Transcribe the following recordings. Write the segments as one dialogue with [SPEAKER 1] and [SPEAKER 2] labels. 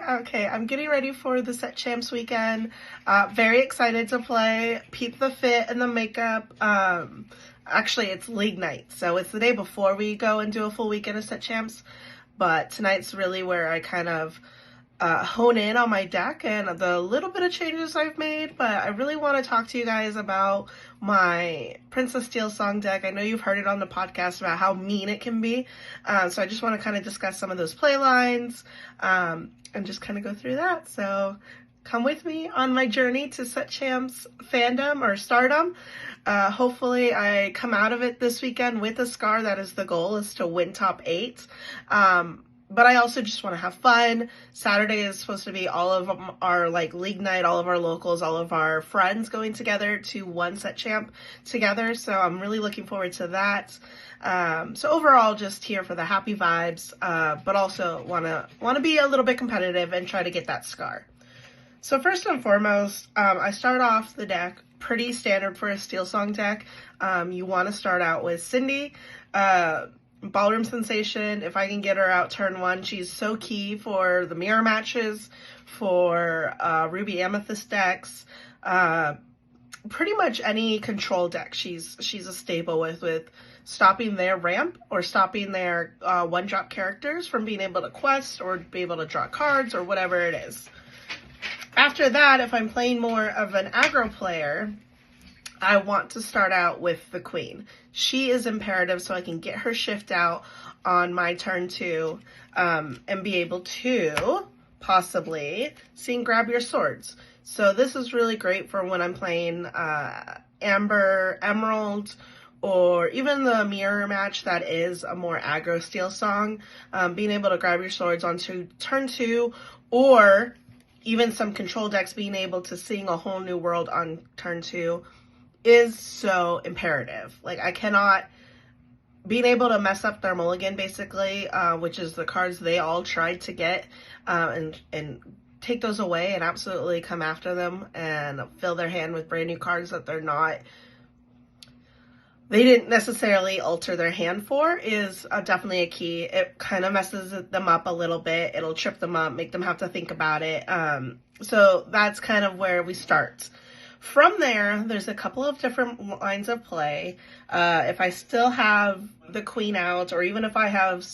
[SPEAKER 1] Okay, I'm getting ready for the Set Champs weekend. Very excited to play. Peep the fit and the makeup. Actually, it's league night, so it's the day before we go and do a full weekend of Set Champs. But tonight's really where I kind of hone in on my deck and the little bit of changes I've made. But I really want to talk to you guys about my Princess Steel Song deck. I know you've heard it on the podcast about how mean it can be. So I just want to kind of discuss some of those play lines and just kind of go through that. So come with me on my journey to Set Champs fandom or stardom. Hopefully I come out of it this weekend with a Scar. That is the goal, is to win top 8. But I also just want to have fun. Saturday is supposed to be all of our league night, all of our locals, all of our friends going together to one Set Champ together. So I'm really looking forward to that. So overall, just here for the happy vibes, but also want to be a little bit competitive and try to get that Scar. So first and foremost, I start off the deck pretty standard for a Steel Song deck. You want to start out with Cindy, Ballroom Sensation. If I can get her out turn 1, she's so key for the mirror matches, for Ruby Amethyst decks, pretty much any control deck. She's a staple with stopping their ramp or stopping their one-drop characters from being able to quest or be able to draw cards or whatever it is. After that, if I'm playing more of an aggro player, I want to start out with the Queen. She is imperative so I can get her shift out on my turn 2 and be able to possibly sing Grab Your Swords. So this is really great for when I'm playing Amber, Emerald, or even the mirror match that is a more aggro Steel Song. Being able to grab your swords onto turn 2, or even some control decks being able to sing a whole new world on turn 2 is so imperative. I cannot, being able to mess up their mulligan basically, which is the cards they all tried to get, and take those away and absolutely come after them and fill their hand with brand new cards that they didn't necessarily alter their hand for, is definitely a key. It kind of messes them up a little bit. It'll trip them up, make them have to think about it. So that's kind of where we start. From there, there's a couple of different lines of play. If I still have the Queen out, or even if I have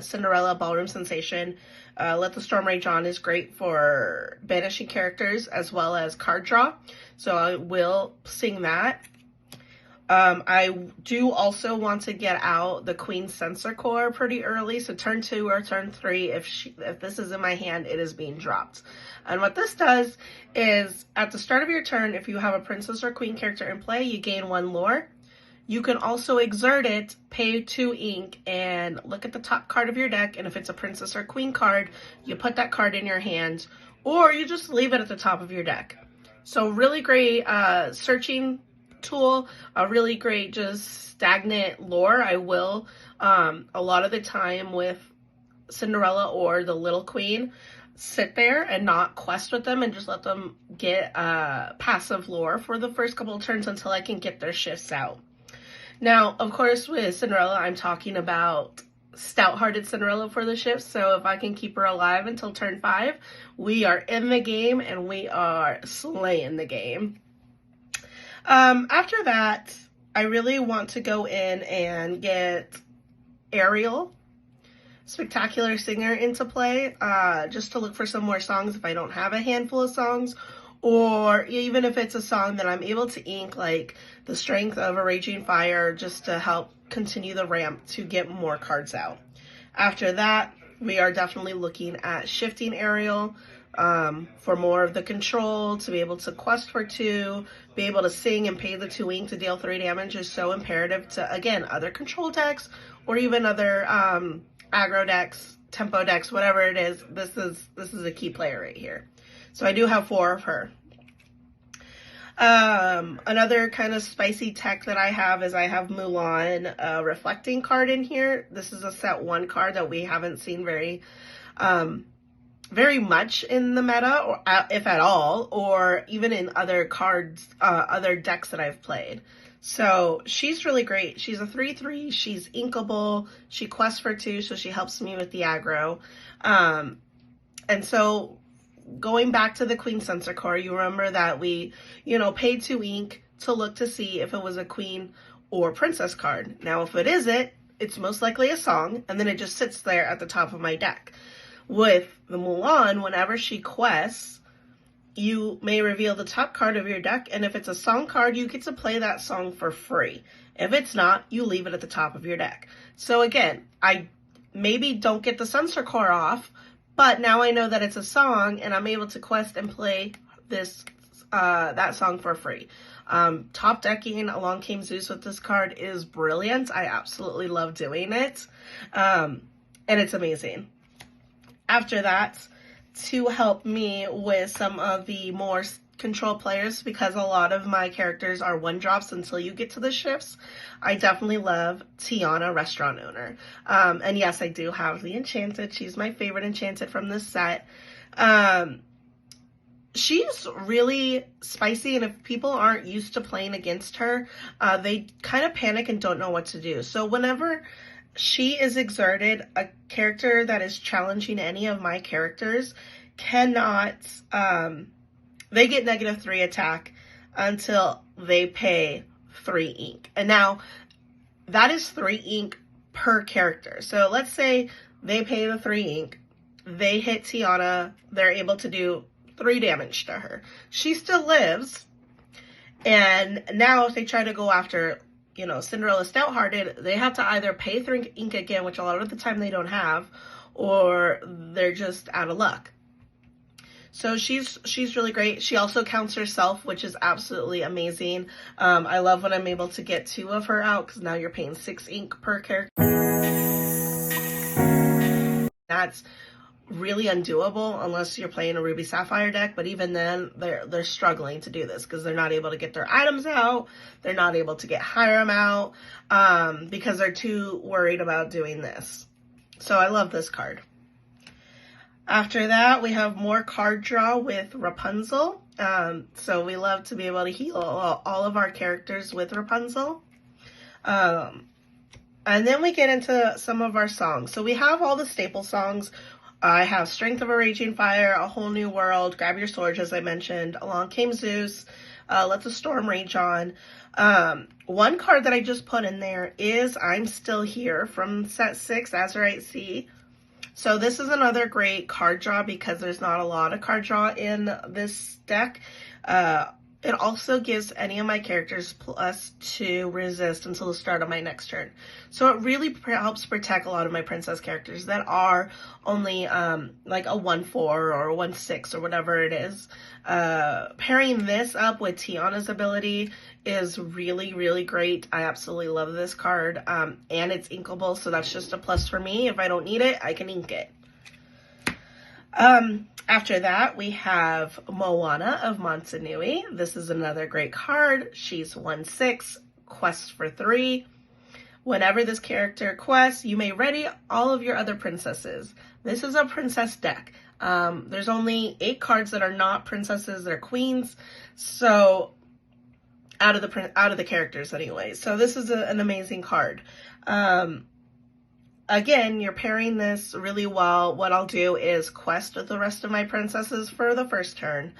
[SPEAKER 1] Cinderella, Ballroom Sensation, Let the Storm Rage On is great for banishing characters as well as card draw. So I will sing that. I do also want to get out the Queen Sensor Core pretty early. So turn 2 or turn 3, if this is in my hand, it is being dropped. And what this does is, at the start of your turn, if you have a princess or queen character in play, you gain 1 lore. You can also exert it, pay 2 ink, and look at the top card of your deck. And if it's a princess or queen card, you put that card in your hand, or you just leave it at the top of your deck. So really great searching tool, a really great just stagnant lore. I will a lot of the time with Cinderella or the Little Queen sit there and not quest with them and just let them get passive lore for the first couple of turns until I can get their shifts out. Now, of course, with Cinderella, I'm talking about stout-hearted Cinderella for the shifts. So if I can keep her alive until turn 5, we are in the game and we are slaying the game. After that, I really want to go in and get Ariel, Spectacular Singer, into play, just to look for some more songs if I don't have a handful of songs, or even if it's a song that I'm able to ink, like The Strength of a Raging Fire, just to help continue the ramp to get more cards out. After that, we are definitely looking at shifting Ariel, for more of the control, to be able to quest for 2, be able to sing and pay the 2 ink to deal 3 damage is so imperative to, again, other control decks or even other aggro decks, tempo decks, whatever it is. This is a key player right here. So I do have 4 of her. Another kind of spicy tech that I have is I have Mulan, reflecting card in here. This is a set 1 card that we haven't seen very much in the meta, or if at all, or even in other cards, other decks that I've played. So she's really great. She's a 3/3. She's inkable. She quests for 2, so she helps me with the aggro. And so going back to the Queen Sensor Core, you remember that we, paid 2 ink to look to see if it was a Queen or Princess card. Now, if it isn't, it's most likely a song, and then it just sits there at the top of my deck. With the Mulan, whenever she quests, you may reveal the top card of your deck, and if it's a song card, you get to play that song for free. If it's not, you leave it at the top of your deck. So again, I maybe don't get the Sensor Core off, but now I know that it's a song, and I'm able to quest and play this that song for free. Top decking Along Came Zeus with this card is brilliant. I absolutely love doing it, and it's amazing. After that, to help me with some of the more control players, because a lot of my characters are 1-drops until you get to the shifts, I definitely love Tiana, Restaurant Owner. And yes, I do have the Enchanted. She's my favorite Enchanted from this set. She's really spicy, and if people aren't used to playing against her, they kind of panic and don't know what to do. So whenever she is exerted, a character that is challenging any of my characters cannot, they get -3 attack until they pay 3 ink. And now, that is 3 ink per character. So let's say they pay the 3 ink, they hit Tiana, they're able to do 3 damage to her. She still lives, and now if they try to go after, Cinderella Stouthearted, they have to either pay 3 ink again, which a lot of the time they don't have, or they're just out of luck. So she's really great. She also counts herself, which is absolutely amazing. I love when I'm able to get 2 of her out, because now you're paying 6 ink per character. That's really undoable unless you're playing a Ruby Sapphire deck, but even then they're struggling to do this because they're not able to get their items out, they're not able to get Hiram out, because they're too worried about doing this. So I love this card. After that, we have more card draw with Rapunzel. So we love to be able to heal all of our characters with Rapunzel. And then we get into some of our songs. So we have all the staple songs. I have Strength of a Raging Fire, A Whole New World, Grab Your Swords, as I mentioned, Along Came Zeus, Let the Storm Rage On. One card that I just put in there is I'm Still Here from set 6, Azurite Sea. So this is another great card draw because there's not a lot of card draw in this deck. It also gives any of my characters +2 resist until the start of my next turn. So it really helps protect a lot of my princess characters that are only like a 1/4 or a 1/6 or whatever it is. Pairing this up with Tiana's ability is really, really great. I absolutely love this card. And it's inkable, so that's just a plus for me. If I don't need it, I can ink it. After that, we have Moana of Montanui. This is another great card. She's 1/6, quests for 3. Whenever this character quests, you may ready all of your other princesses. This is a princess deck. There's only 8 cards that are not princesses, they're queens. So out of the characters anyway. So this is an amazing card. Again, you're pairing this really well. What I'll do is quest with the rest of my princesses for the first turn.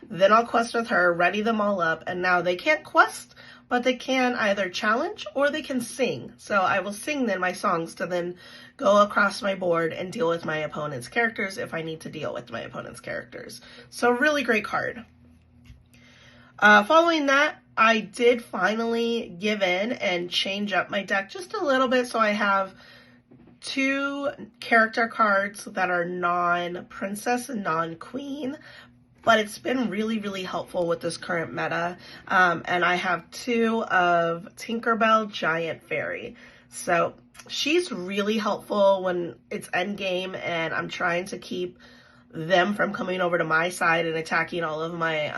[SPEAKER 1] Then I'll quest with her, ready them all up, and now they can't quest, but they can either challenge or they can sing. So I will sing then my songs to then go across my board and deal with my opponent's characters if I need to deal with my opponent's characters. So really great card. Following that, I did finally give in and change up my deck just a little bit, so I have 2 character cards that are non-princess and non-queen, but it's been really, really helpful with this current meta. And I have 2 of Tinkerbell Giant Fairy. So she's really helpful when it's endgame and I'm trying to keep them from coming over to my side and attacking all of my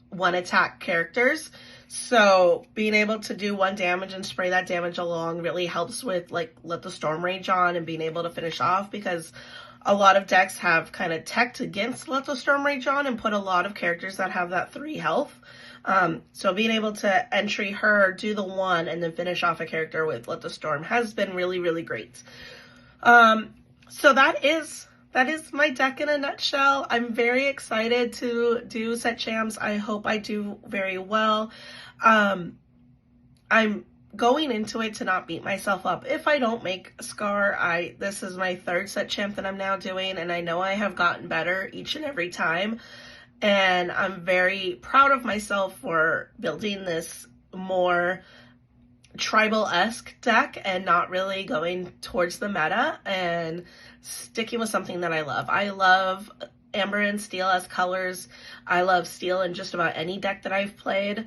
[SPEAKER 1] 1-attack characters. So being able to do 1 damage and spray that damage along really helps with like Let the Storm Rage On and being able to finish off, because a lot of decks have kind of teched against Let the Storm Rage On and put a lot of characters that have that 3 health. So being able to entry her, do the 1, and then finish off a character with Let the Storm has been really, really great. So that is that is my deck in a nutshell. I'm very excited to do set champs. I hope I do very well. I'm going into it to not beat myself up. If I don't make Scar, this is my third set champ that I'm now doing, and I know I have gotten better each and every time. And I'm very proud of myself for building this more tribal-esque deck and not really going towards the meta and sticking with something that I love. I love Amber and Steel as colors. I love Steel in just about any deck that I've played.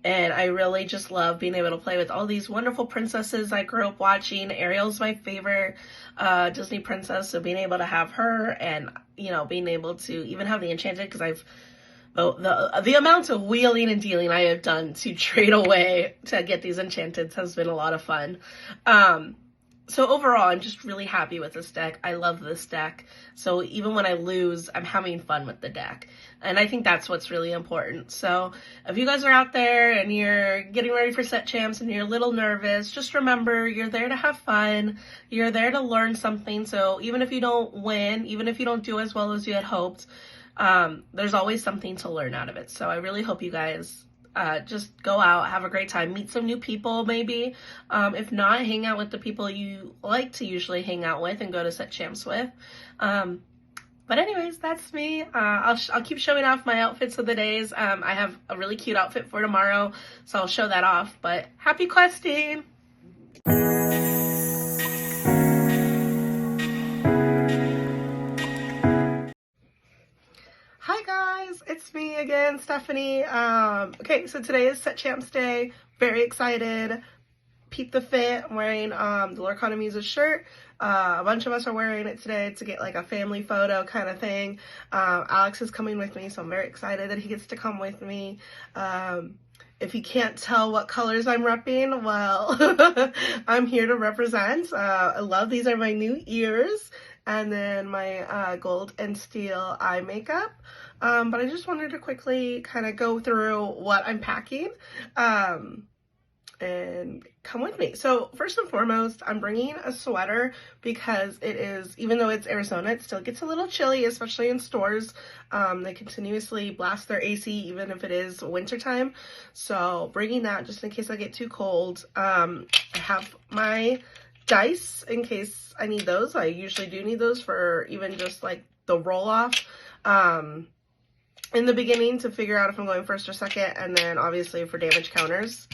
[SPEAKER 1] And I really just love being able to play with all these wonderful princesses I grew up watching. Ariel's my favorite Disney princess, so being able to have her and, you know, being able to even have the Enchanted, because the amount of wheeling and dealing I have done to trade away to get these Enchanteds has been a lot of fun. So overall, I'm just really happy with this deck. I love this deck. So even when I lose, I'm having fun with the deck. And I think that's what's really important. So if you guys are out there and you're getting ready for set champs and you're a little nervous, just remember you're there to have fun. You're there to learn something. So even if you don't win, even if you don't do as well as you had hoped, there's always something to learn out of it. So I really hope you guys just go out, have a great time, meet some new people maybe. If not, hang out with the people you like to usually hang out with and go to set champs with. But anyways, that's me. I'll keep showing off my outfits of the days. I have a really cute outfit for tomorrow, so I'll show that off. But happy questing! Hi guys, it's me again, Stephanie. Okay, so today is set champs day. Very excited. Peep the fit. I'm wearing the Lorcana Muses shirt. A bunch of us are wearing it today to get like a family photo kind of thing. Alex is coming with me, so I'm very excited that he gets to come with me. If you can't tell what colors I'm repping, well, I'm here to represent. I love these are my new ears, and then my gold and steel eye makeup. But I just wanted to quickly kind of go through what I'm packing. And come with me. So first and foremost, I'm bringing a sweater because it is, even though it's Arizona, it still gets a little chilly, especially in stores. They continuously blast their AC even if it is wintertime. So bringing that just in case I get too cold. I have my dice in case I need those. I usually do need those for even just like the roll off. In the beginning to figure out if I'm going first or second, and then obviously for damage counters.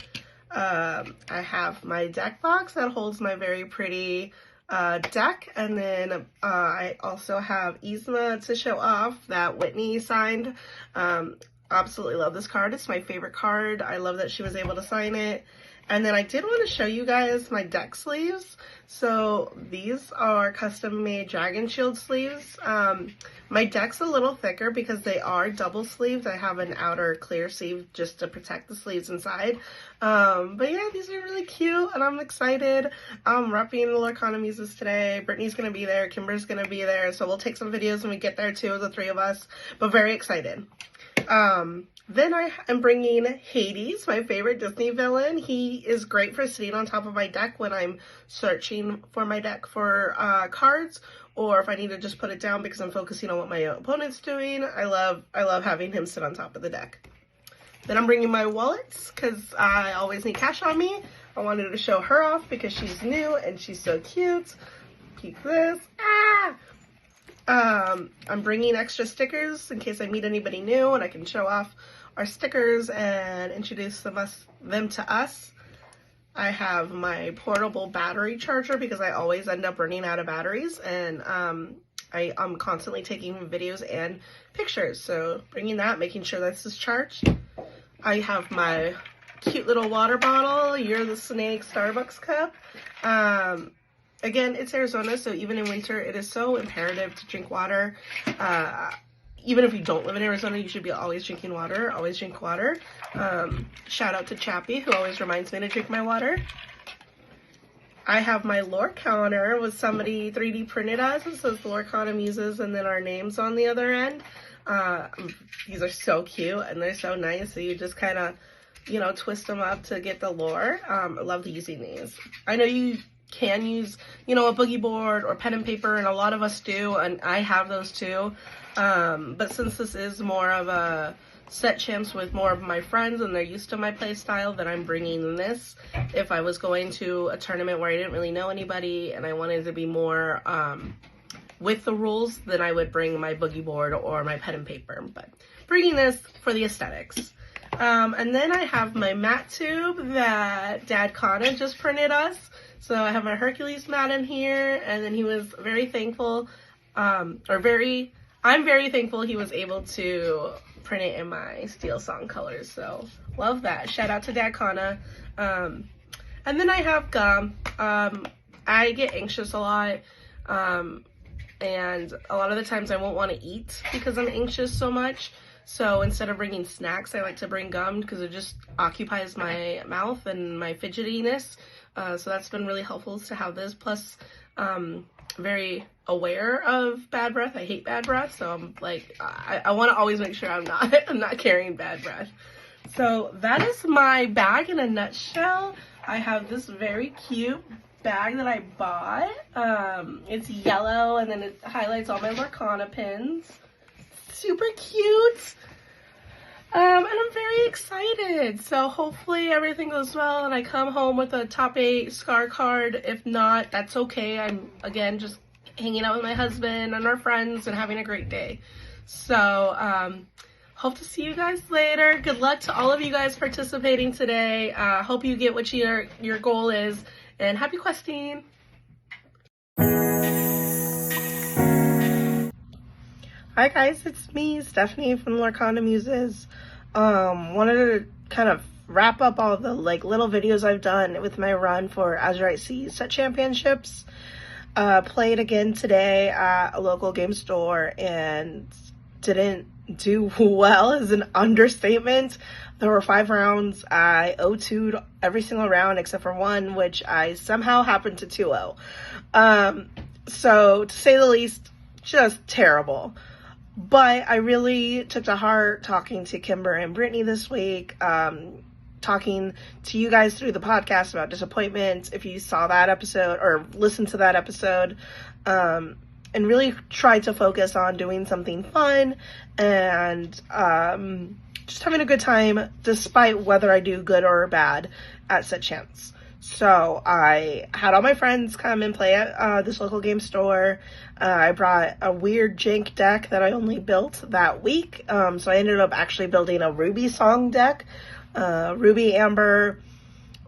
[SPEAKER 1] I have my deck box that holds my very pretty deck, and then I also have Yzma to show off that Whitney signed. Absolutely love this card. It's my favorite card. I love that she was able to sign it. And then I did want to show you guys my deck sleeves. So these are custom made Dragon Shield sleeves. My deck's a little thicker because they are double sleeved. I have an outer clear sleeve just to protect the sleeves inside. But yeah, these are really cute and I'm excited. I'm repping the Lorcana Muses today. Brittany's going to be there. Kimber's going to be there. So we'll take some videos when we get there too, the three of us. But very excited. Then I am bringing Hades, my favorite Disney villain. He is great for sitting on top of my deck when I'm searching for my deck for cards, or if I need to just put it down because I'm focusing on what my opponent's doing. I love having him sit on top of the deck. Then I'm bringing my wallets because I always need cash on me. I wanted to show her off because she's new and she's so cute. Keep this. I'm bringing extra stickers in case I meet anybody new and I can show off our stickers and introduce them to us. I have my portable battery charger because I always end up running out of batteries, and I'm constantly taking videos and pictures, so bringing that, making sure this is charged. I have my cute little water bottle, You're the Snake Starbucks cup. Again, it's Arizona, so even in winter, it is so imperative to drink water. Even if you don't live in Arizona, you should be always drinking water. Always drink water. Shout out to Chappie, who always reminds me to drink my water. I have my lore counter with somebody 3D printed us. It says Lorcana Muses and then our names on the other end. These are so cute and they're so nice. So you just kind of, you know, twist them up to get the lore. I love using these. I know you can use, you know, a boogie board or pen and paper, and a lot of us do, and I have those too. But since this is more of a set champs with more of my friends and they're used to my play style, then I'm bringing this. If I was going to a tournament where I didn't really know anybody and I wanted to be more with the rules, then I would bring my boogie board or my pen and paper, but bringing this for the aesthetics. And then I have my mat tube that Dad Kaale just printed us. So I have my Hercules mat in here, and then he was very thankful, I'm very thankful he was able to print it in my Steel Song colors. So love that. Shout out to Dad Kaale. And then I have gum. I get anxious a lot. And a lot of the times I won't want to eat because I'm anxious so much. So instead of bringing snacks, I like to bring gum because it just occupies my mouth and my fidgetiness. So that's been really helpful to have this. Plus, very aware of bad breath. I hate bad breath. So I'm like, I want to always make sure I'm not carrying bad breath. So that is my bag in a nutshell. I have this very cute bag that I bought. It's yellow and then it highlights all my Lorcana pins. Super cute. And I'm very excited. So hopefully everything goes well and I come home with a top 8 Scar card. If not, that's okay. I'm, again, just hanging out with my husband and our friends and having a great day. So, hope to see you guys later. Good luck to all of you guys participating today. Hope you get what your goal is. And happy questing! Hi guys, it's me, Stephanie from Lorcana Muses. Wanted to kind of wrap up all the little videos I've done with my run for Azurite Sea Set Championships. Played again today at a local game store and didn't do well is an understatement. There were 5 rounds. I 0-2'd every single round except for one, which I somehow happened to 2-0. So to say the least, just terrible. But I really took to heart talking to Kimber and Brittany this week, talking to you guys through the podcast about disappointments, if you saw that episode or listened to that episode, and really tried to focus on doing something fun and just having a good time despite whether I do good or bad at set champs. So I had all my friends come and play at this local game store. I brought a weird jank deck that I only built that week. So I ended up actually building a Ruby song deck. Ruby Amber,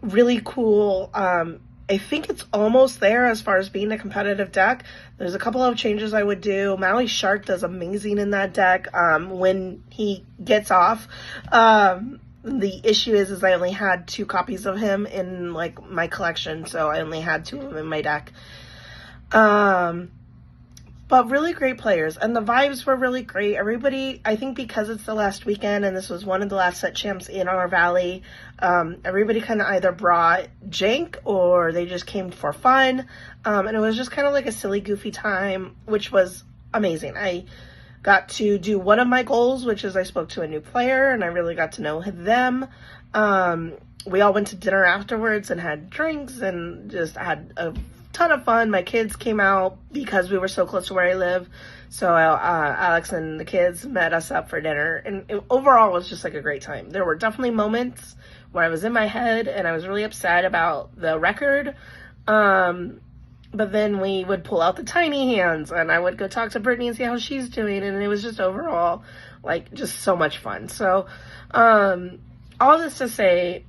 [SPEAKER 1] really cool. I think it's almost there as far as being a competitive deck. There's a couple of changes I would do. Maui Shark does amazing in that deck when he gets off. The issue is I only had 2 copies of him in my collection, so I only had 2 of them in my deck. But really great players, and the vibes were really great. Everybody, I think because it's the last weekend and this was one of the last set champs in our valley, everybody kind of either brought jank or they just came for fun. And it was just kind of like a silly, goofy time, which was amazing. I got to do one of my goals, which is I spoke to a new player and I really got to know them. We all went to dinner afterwards and had drinks and just had a ton of fun. My kids came out because we were so close to where I live. So Alex and the kids met us up for dinner, and overall it was just a great time. There were definitely moments where I was in my head and I was really upset about the record. But then we would pull out the tiny hands and I would go talk to Brittany and see how she's doing. And it was just overall just so much fun. So, all this to say,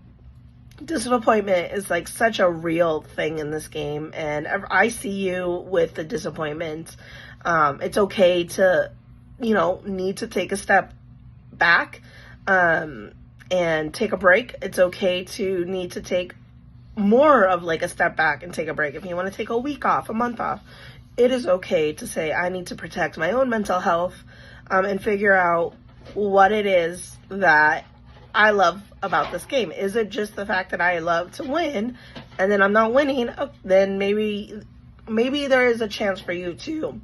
[SPEAKER 1] disappointment is such a real thing in this game, and I see you with the disappointment. It's okay to, need to take a step back, and take a break. It's okay to need to take more of a step back and take a break. If you want to take a week off, a month off, it is okay to say, I need to protect my own mental health, and figure out what it is that I love about this game. Is it just the fact that I love to win and then I'm not winning? Then maybe there is a chance for you to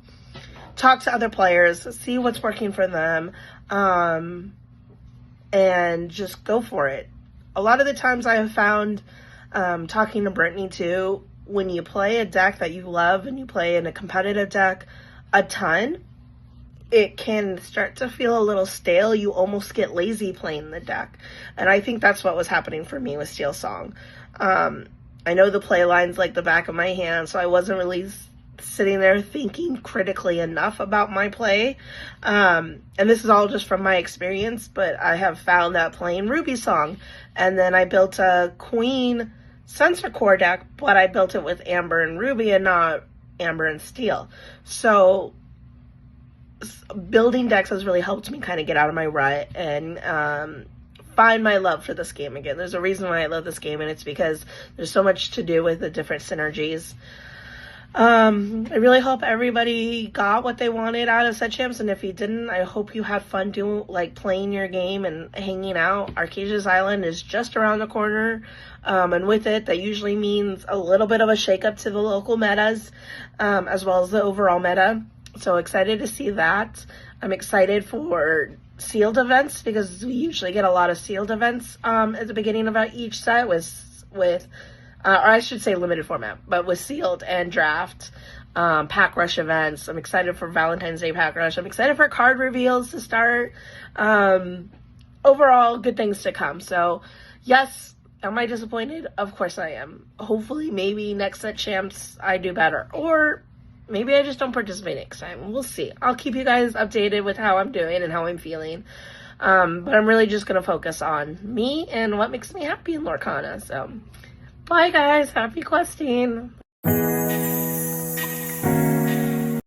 [SPEAKER 1] talk to other players, see what's working for them, and just go for it. A lot of the times I have found, talking to Brittany too, when you play a deck that you love and you play in a competitive deck a ton, it can start to feel a little stale. You almost get lazy playing the deck. And I think that's what was happening for me with Steel Song. I know the play lines like the back of my hand, so I wasn't really sitting there thinking critically enough about my play. And this is all just from my experience, but I have found that playing Ruby Song, and then I built a Queen Sensor Core deck, but I built it with Amber and Ruby and not Amber and Steel. So building decks has really helped me kind of get out of my rut and find my love for this game again. There's a reason why I love this game, and it's because there's so much to do with the different synergies. I really hope everybody got what they wanted out of Set Champs, and if you didn't, I hope you had fun playing your game and hanging out. Arcasia's Island is just around the corner, and with it, that usually means a little bit of a shakeup to the local metas, as well as the overall meta. So excited to see that. I'm excited for sealed events, because we usually get a lot of sealed events at the beginning of each set with or I should say limited format, but with sealed and draft, pack rush events. I'm excited for Valentine's Day pack rush. I'm excited for card reveals to start. Overall, good things to come. So yes, am I disappointed? Of course I am. Hopefully maybe next Set Champs I do better, or maybe I just don't participate next time. We'll see. I'll keep you guys updated with how I'm doing and how I'm feeling. But I'm really just going to focus on me and what makes me happy in Lorcana. So, bye guys. Happy questing.